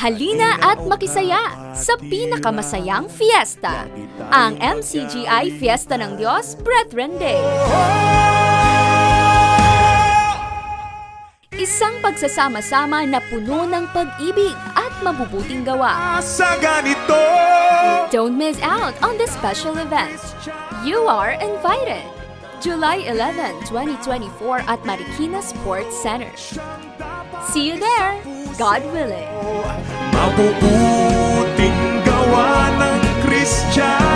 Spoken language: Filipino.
Halina at makisaya sa pinakamasayang fiesta, ang MCGI Fiesta ng Diyos Brethren Day. Isang pagsasama-sama na puno ng pag-ibig at mabubuting gawa. Sa ganito, Don't miss out on this special event. You are invited. July 11, 2024 at Marikina Sports Center. See you there, God willing. mabubuting gawa ng Kristiyano.